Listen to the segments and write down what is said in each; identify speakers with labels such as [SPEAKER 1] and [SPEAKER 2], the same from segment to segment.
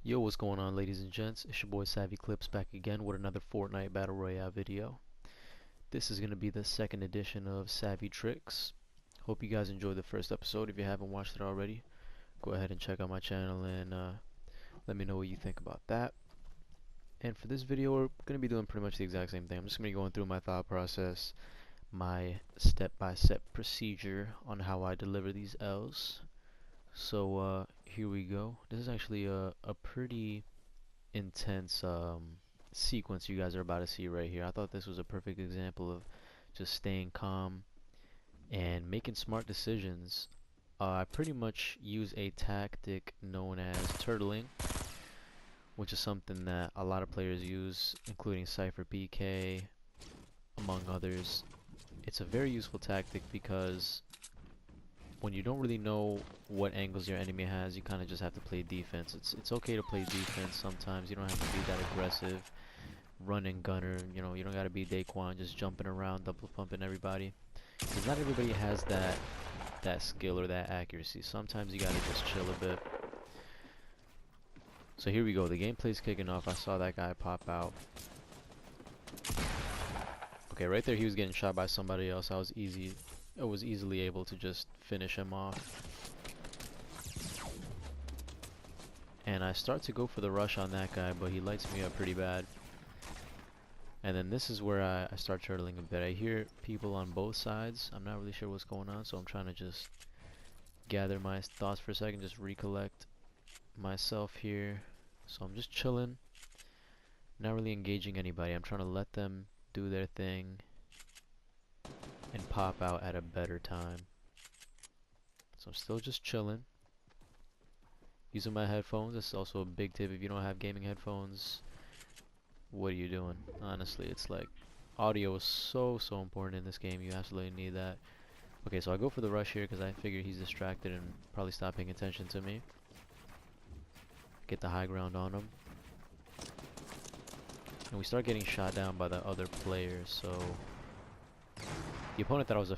[SPEAKER 1] Yo, what's going on, ladies and gents? It's your boy Savvy Clips back again with another Fortnite Battle Royale video. This is going to be the second edition of Savvy Tricks. Hope you guys enjoyed the first episode. If you haven't watched it already, go ahead and check out my channel and let me know what you think about that. And for this video, we're going to be doing pretty much the exact same thing. I'm just going to be going through my thought process, my step-by-step procedure on how I deliver these L's. So here we go. This is actually a pretty intense sequence you guys are about to see right here. I thought this was a perfect example of just staying calm and making smart decisions. I pretty much use a tactic known as turtling, which is something that a lot of players use, including SHAREfactory, among others. It's a very useful tactic because when you don't really know what angles your enemy has, you kind of just have to play defense. It's okay to play defense sometimes. You don't have to be that aggressive, run and gunner. You know, you don't gotta be Daquan just jumping around, double pumping everybody. Because not everybody has that skill or that accuracy. Sometimes you gotta just chill a bit. So here we go. The gameplay's kicking off. I saw that guy pop out. Okay, right there he was getting shot by somebody else. I was easily able to just finish him off. And I start to go for the rush on that guy, but he lights me up pretty bad. And then this is where I start turtling a bit. I hear people on both sides. I'm not really sure what's going on, so I'm trying to just gather my thoughts for a second, just recollect myself here. So I'm just chilling, not really engaging anybody. I'm trying to let them do their thing and pop out at a better time. So I'm still just chilling, using my headphones. This is also a big tip. If you don't have gaming headphones, what are you doing? Honestly, it's like audio is so important in this game. You absolutely need that. Okay, so I go for the rush here because I figure he's distracted and probably stop paying attention to me. Get the high ground on him. And we start getting shot down by the other players, so the opponent that I was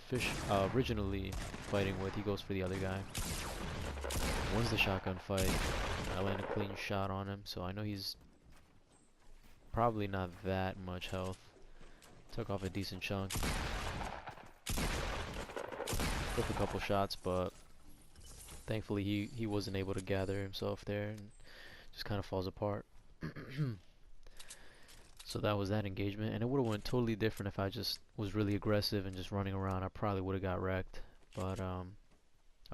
[SPEAKER 1] originally fighting with, he goes for the other guy. Wins the shotgun fight. I land a clean shot on him, so I know he's probably not that much health. Took off a decent chunk. Took a couple shots, but thankfully he wasn't able to gather himself there and just kind of falls apart. So that was that engagement, and it would have went totally different if I just was really aggressive and just running around. I probably would have got wrecked, but I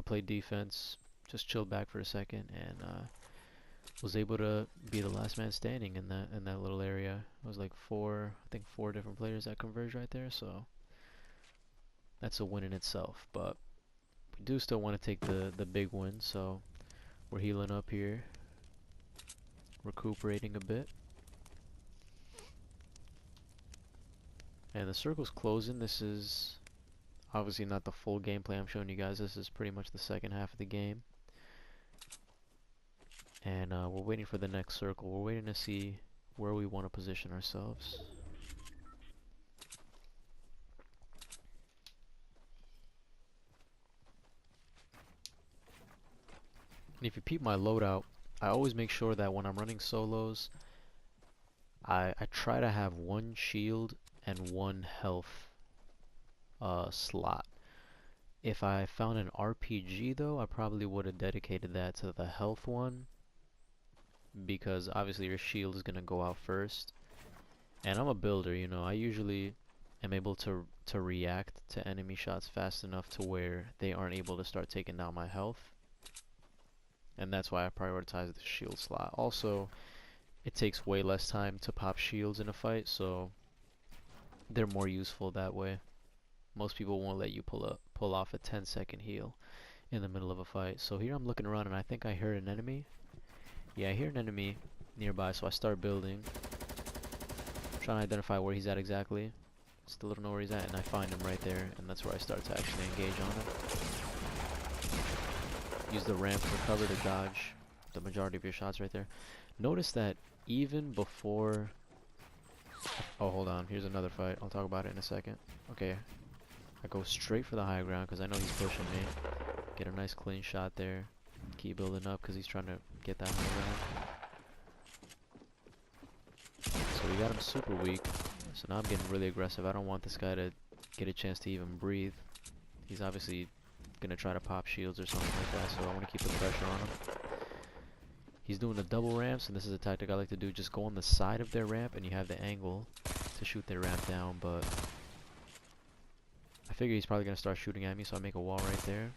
[SPEAKER 1] played defense, just chilled back for a second, and was able to be the last man standing in that little area. It was like I think four different players that converged right there, so that's a win in itself. But we do still want to take the big win, so we're healing up here, recuperating a bit. And the circle's closing. This is obviously not the full gameplay I'm showing you guys. This is pretty much the second half of the game. And we're waiting for the next circle. We're waiting to see where we want to position ourselves. And if you peep my loadout, I always make sure that when I'm running solos, I try to have one shield and one health slot. If I found an RPG though, I probably would have dedicated that to the health one, because obviously your shield is gonna go out first. And I'm a builder, you know, I usually am able to react to enemy shots fast enough to where they aren't able to start taking down my health. And that's why I prioritize the shield slot. Also, it takes way less time to pop shields in a fight, so they're more useful that way. Most people won't let you pull off a 10-second heal in the middle of a fight. So here I'm looking around and I think I heard an enemy. Yeah, I hear an enemy nearby, so I start building. I'm trying to identify where he's at exactly. Still don't know where he's at, and I find him right there, and that's where I start to actually engage on him. Use the ramp for cover to dodge the majority of your shots right there. Notice that even before... Oh, hold on. Here's another fight. I'll talk about it in a second. Okay. I go straight for the high ground because I know he's pushing me. Get a nice clean shot there. Keep building up because he's trying to get that high ground. So we got him super weak. So now I'm getting really aggressive. I don't want this guy to get a chance to even breathe. He's obviously gonna try to pop shields or something like that, so I want to keep the pressure on him. He's doing the double ramps, and this is a tactic I like to do. Just go on the side of their ramp, and you have the angle to shoot their ramp down, but I figure he's probably gonna start shooting at me, so I make a wall right there.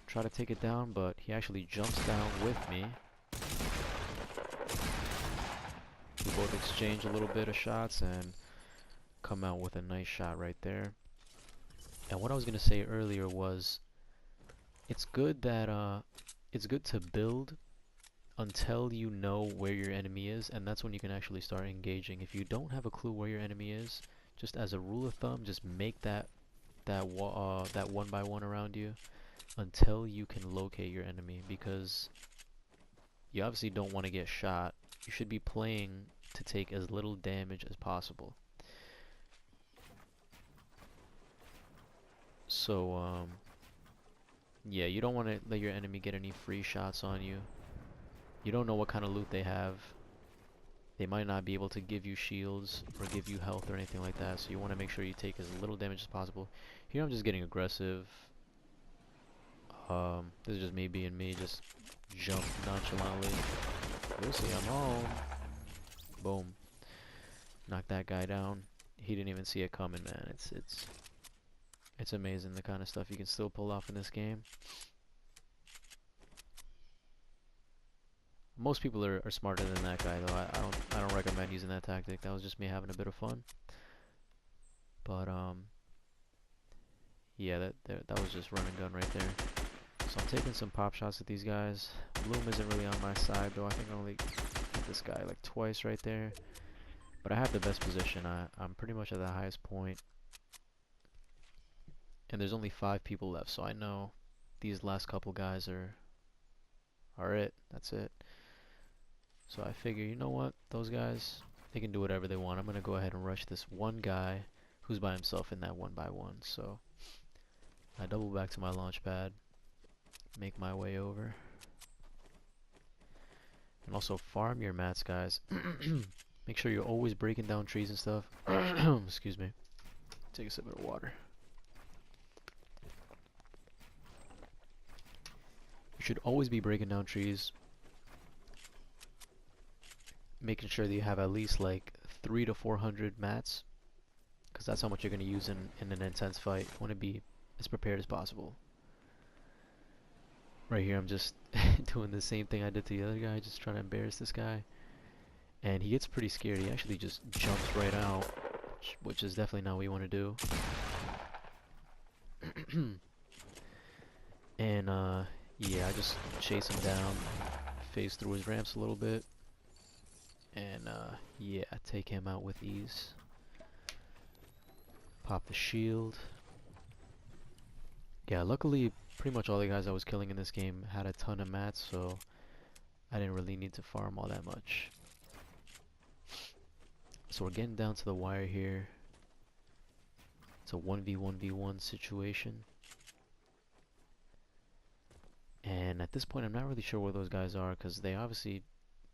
[SPEAKER 1] Try to take it down, but he actually jumps down with me. We both exchange a little bit of shots and come out with a nice shot right there. And what I was gonna say earlier was, it's good that it's good to build until you know where your enemy is, and that's when you can actually start engaging. If you don't have a clue where your enemy is, just as a rule of thumb, just make that one by one around you until you can locate your enemy, because you obviously don't want to get shot. You should be playing to take as little damage as possible. So yeah, you don't want to let your enemy get any free shots on you. You don't know what kind of loot they have. They might not be able to give you shields or give you health or anything like that, so you want to make sure you take as little damage as possible. Here I'm just getting aggressive. This is just me being me, just jump nonchalantly. You'll see I'm home. Boom. Knock that guy down. He didn't even see it coming, man. It's amazing the kind of stuff you can still pull off in this game. Most people are smarter than that guy, though. I don't recommend using that tactic. That was just me having a bit of fun. But yeah, that was just run and gun right there. So I'm taking some pop shots at these guys. Bloom isn't really on my side, though. I think I only hit this guy like twice right there. But I have the best position. I'm pretty much at the highest point. And there's only 5 people left, so I know these last couple guys are it. That's it. So I figure, you know what? Those guys, they can do whatever they want. I'm going to go ahead and rush this one guy who's by himself in that 1x1. So I double back to my launch pad, make my way over. And also farm your mats, guys. Make sure you're always breaking down trees and stuff. Excuse me. Take a sip of water. You should always be breaking down trees, making sure that you have at least like 300 to 400 mats, because that's how much you're going to use in an intense fight. You want to be as prepared as possible. Right here I'm just doing the same thing I did to the other guy, just trying to embarrass this guy. And he gets pretty scared. He actually just jumps right out, which is definitely not what you want to do. And yeah, I just chase him down, phase through his ramps a little bit, and yeah, take him out with ease. Pop the shield. Yeah, luckily pretty much all the guys I was killing in this game had a ton of mats, so I didn't really need to farm all that much. So we're getting down to the wire here. It's a 1v1v1 situation. And at this point I'm not really sure where those guys are, because they obviously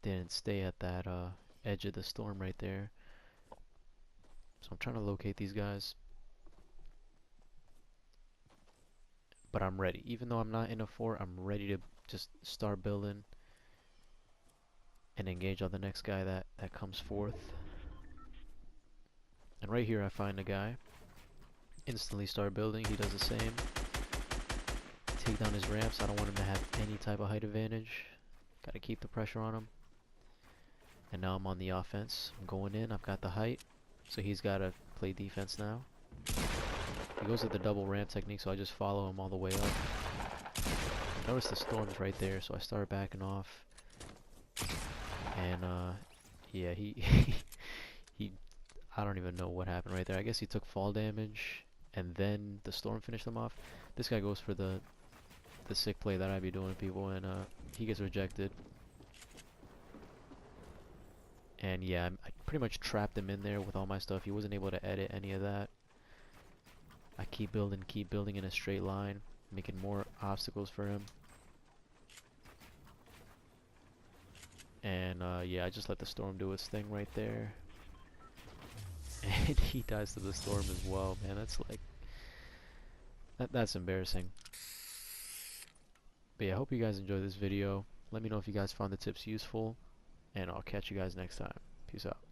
[SPEAKER 1] didn't stay at that edge of the storm right there. So I'm trying to locate these guys. But I'm ready. Even though I'm not in a fort, I'm ready to just start building and engage on the next guy that comes forth. And right here I find a guy. Instantly start building. He does the same. Take down his ramps. I don't want him to have any type of height advantage. Gotta keep the pressure on him. And now I'm on the offense. I'm going in. I've got the height. So he's gotta play defense now. He goes with the double ramp technique, so I just follow him all the way up. Notice the storm's right there, so I start backing off. And yeah, he I don't even know what happened right there. I guess he took fall damage, and then the storm finished him off. This guy goes for the sick play that I be doing to people, and he gets rejected. And yeah, I pretty much trapped him in there with all my stuff. He wasn't able to edit any of that. I keep building in a straight line, making more obstacles for him. And yeah, I just let the storm do its thing right there. And he dies to the storm as well, man. That's like, that's embarrassing. But yeah, I hope you guys enjoyed this video. Let me know if you guys found the tips useful, and I'll catch you guys next time. Peace out.